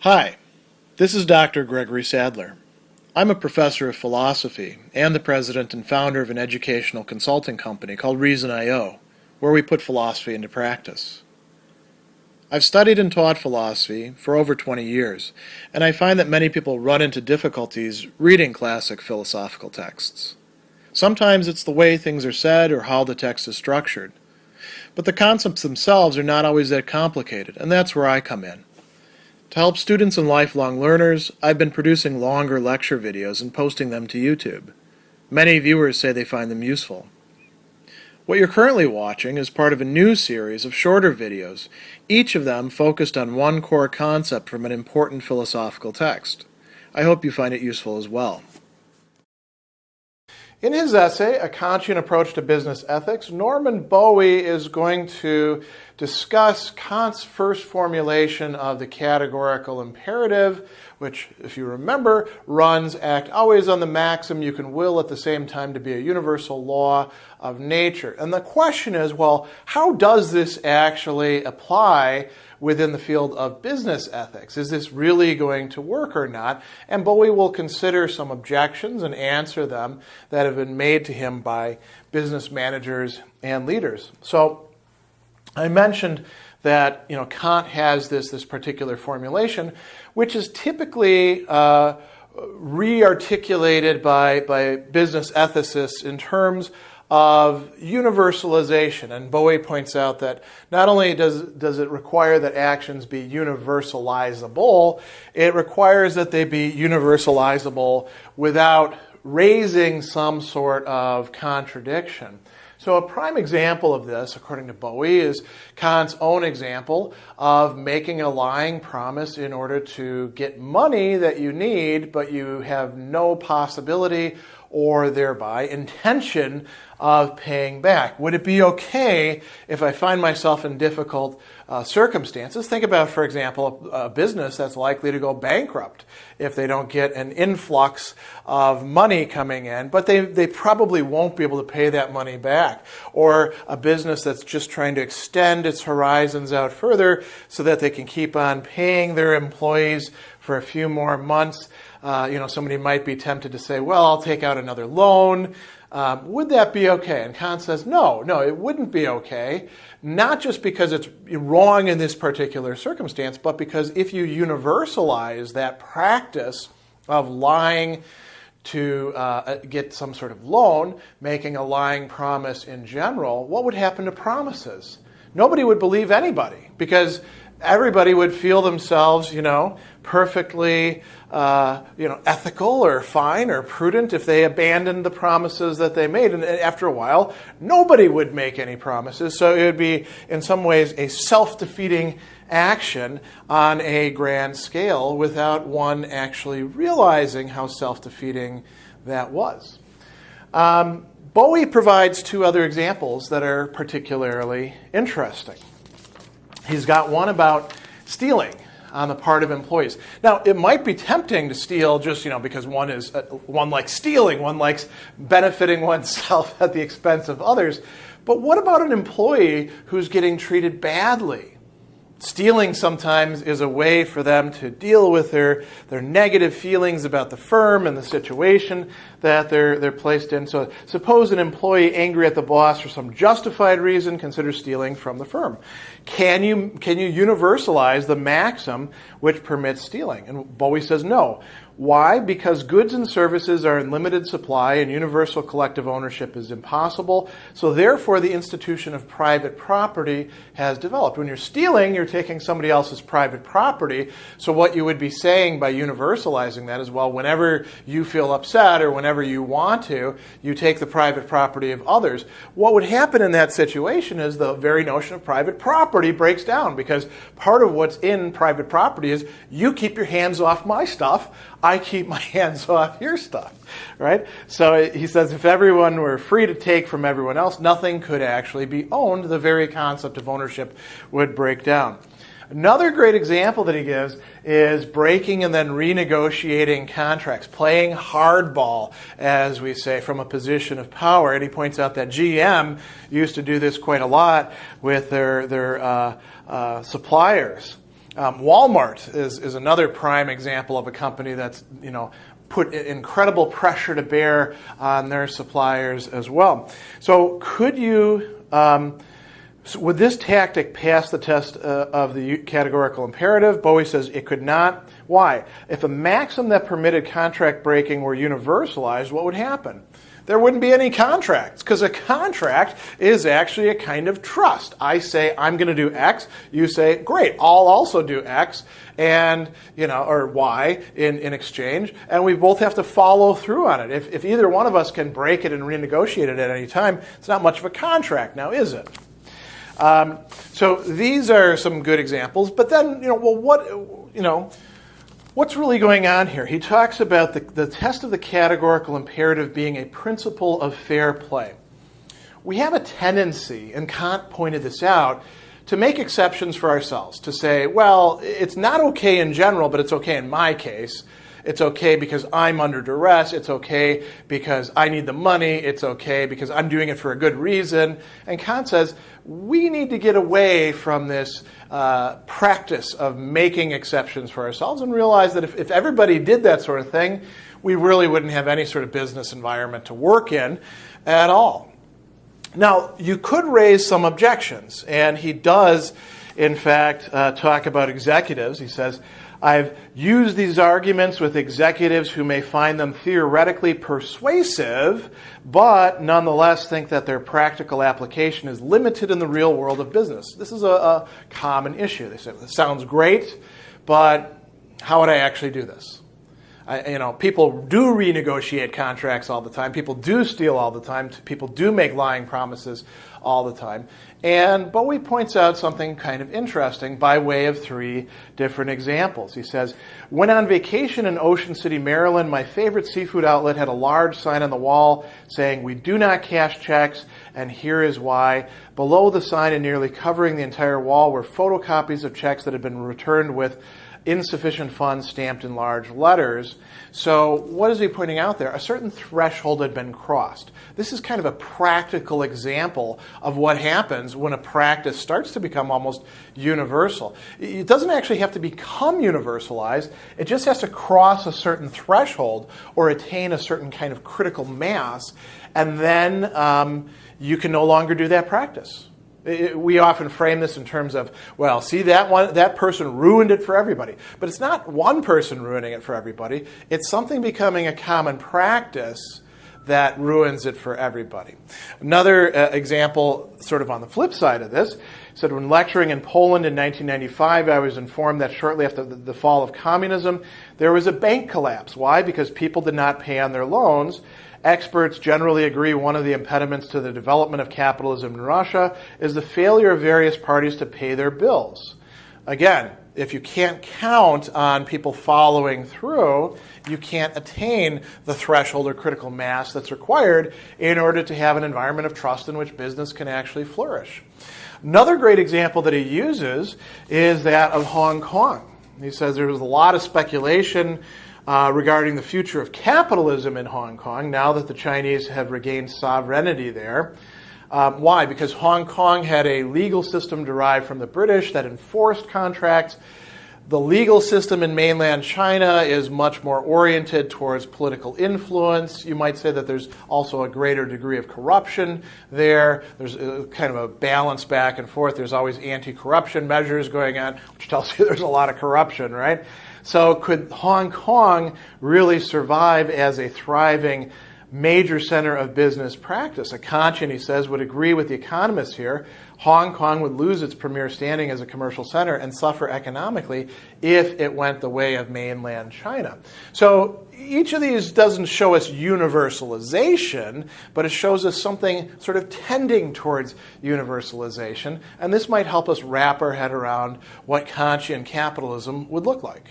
Hi, this is Dr. Gregory Sadler. I'm a professor of philosophy and the president and founder of an educational consulting company called Reason.io, where we put philosophy into practice. I've studied and taught philosophy for over 20 years, and I find that many people run into difficulties reading classic philosophical texts. Sometimes it's the way things are said or how the text is structured. But the concepts themselves are not always that complicated, and that's where I come in. To help students and lifelong learners, I've been producing longer lecture videos and posting them to YouTube. Many viewers say they find them useful. What you're currently watching is part of a new series of shorter videos, each of them focused on one core concept from an important philosophical text. I hope you find it useful as well. In his essay, A Kantian Approach to Business Ethics, Norman Bowie is going to discuss Kant's first formulation of the categorical imperative, which, if you remember, runs act always on the maxim you can will at the same time to be a universal law of nature. And the question is, well, how does this actually apply within the field of business ethics? Is this really going to work or not? And Bowie will consider some objections and answer them that have been made to him by business managers and leaders. So I mentioned that Kant has this particular formulation, which is typically re-articulated by business ethicists in terms of universalization. And Bowie points out that not only does it require that actions be universalizable, it requires that they be universalizable without raising some sort of contradiction. So a prime example of this, according to Bowie, is Kant's own example of making a lying promise in order to get money that you need, but you have no possibility or thereby intention of paying back. Would it be okay if I find myself in difficult circumstances? Think about, for example, a business that's likely to go bankrupt if they don't get an influx of money coming in, but they probably won't be able to pay that money back. Or a business that's just trying to extend its horizons out further so that they can keep on paying their employees for a few more months. Somebody might be tempted to say, well, I'll take out another loan. Would that be okay? And Kant says, no, it wouldn't be okay. Not just because it's wrong in this particular circumstance, but because if you universalize that practice of lying to get some sort of loan, making a lying promise in general, what would happen to promises? Nobody would believe anybody because everybody would feel themselves, perfectly, ethical or fine or prudent if they abandoned the promises that they made. And after a while, nobody would make any promises. So it would be, in some ways, a self-defeating action on a grand scale without one actually realizing how self-defeating that was. Bowie provides two other examples that are particularly interesting. He's got one about stealing on the part of employees. Now, it might be tempting to steal just, because one likes stealing, one likes benefiting oneself at the expense of others. But what about an employee who's getting treated badly? Stealing sometimes is a way for them to deal with their negative feelings about the firm and the situation that they're placed in. So suppose an employee angry at the boss for some justified reason considers stealing from the firm. Can you universalize the maxim which permits stealing? And Bowie says no. Why? Because goods and services are in limited supply and universal collective ownership is impossible. So therefore, the institution of private property has developed. When you're stealing, you're taking somebody else's private property. So what you would be saying by universalizing that is, well, whenever you feel upset or whenever you want to, you take the private property of others. What would happen in that situation is the very notion of private property breaks down, because part of what's in private property is you keep your hands off my stuff, I keep my hands off your stuff, right? So he says if everyone were free to take from everyone else, nothing could actually be owned. The very concept of ownership would break down. Another great example that he gives is breaking and then renegotiating contracts, playing hardball, as we say, from a position of power. And he points out that GM used to do this quite a lot with their suppliers. Walmart is another prime example of a company that's put incredible pressure to bear on their suppliers as well. So would this tactic pass the test of the categorical imperative? Bowie says it could not. Why? If a maxim that permitted contract breaking were universalized, what would happen? There wouldn't be any contracts, because a contract is actually a kind of trust. I say I'm going to do X, you say great, I'll also do X and or Y in exchange, and we both have to follow through on it. If either one of us can break it and renegotiate it at any time, it's not much of a contract now, is it? So these are some good examples, but then what's really going on here? He talks about the test of the categorical imperative being a principle of fair play. We have a tendency, and Kant pointed this out, to make exceptions for ourselves, to say, well, it's not okay in general, but it's okay in my case. It's okay because I'm under duress. It's okay because I need the money. It's okay because I'm doing it for a good reason. And Kant says we need to get away from this practice of making exceptions for ourselves and realize that if everybody did that sort of thing, we really wouldn't have any sort of business environment to work in at all. Now, you could raise some objections, and he does, in fact, talk about executives. He says, I've used these arguments with executives who may find them theoretically persuasive, but nonetheless think that their practical application is limited in the real world of business. This is a common issue. They say, this sounds great, but how would I actually do this? People do renegotiate contracts all the time. People do steal all the time. People do make lying promises all the time. And Bowie points out something kind of interesting by way of 3 different examples. He says, when on vacation in Ocean City, Maryland, my favorite seafood outlet had a large sign on the wall saying, we do not cash checks, and here is why. Below the sign and nearly covering the entire wall were photocopies of checks that had been returned with insufficient funds stamped in large letters. So what is he pointing out there? A certain threshold had been crossed. This is kind of a practical example of what happens when a practice starts to become almost universal. It doesn't actually have to become universalized. It just has to cross a certain threshold or attain a certain kind of critical mass, and then you can no longer do that practice. We often frame this in terms of, well, see, that person ruined it for everybody. But it's not one person ruining it for everybody. It's something becoming a common practice that ruins it for everybody. Another example, sort of on the flip side of this, said when lecturing in Poland in 1995, I was informed that shortly after the fall of communism, there was a bank collapse. Why? Because people did not pay on their loans. Experts generally agree one of the impediments to the development of capitalism in Russia is the failure of various parties to pay their bills. Again, if you can't count on people following through, you can't attain the threshold or critical mass that's required in order to have an environment of trust in which business can actually flourish. Another great example that he uses is that of Hong Kong. He says there was a lot of speculation regarding the future of capitalism in Hong Kong now that the Chinese have regained sovereignty there. Why? Because Hong Kong had a legal system derived from the British that enforced contracts. The legal system in mainland China is much more oriented towards political influence. You might say that there's also a greater degree of corruption there. There's kind of a balance back and forth. There's always anti-corruption measures going on, which tells you there's a lot of corruption, right? So could Hong Kong really survive as a thriving major center of business practice? A Kantian, he says, would agree with the economists here. Hong Kong would lose its premier standing as a commercial center and suffer economically if it went the way of mainland China. So each of these doesn't show us universalization, but it shows us something sort of tending towards universalization. And this might help us wrap our head around what Kantian capitalism would look like.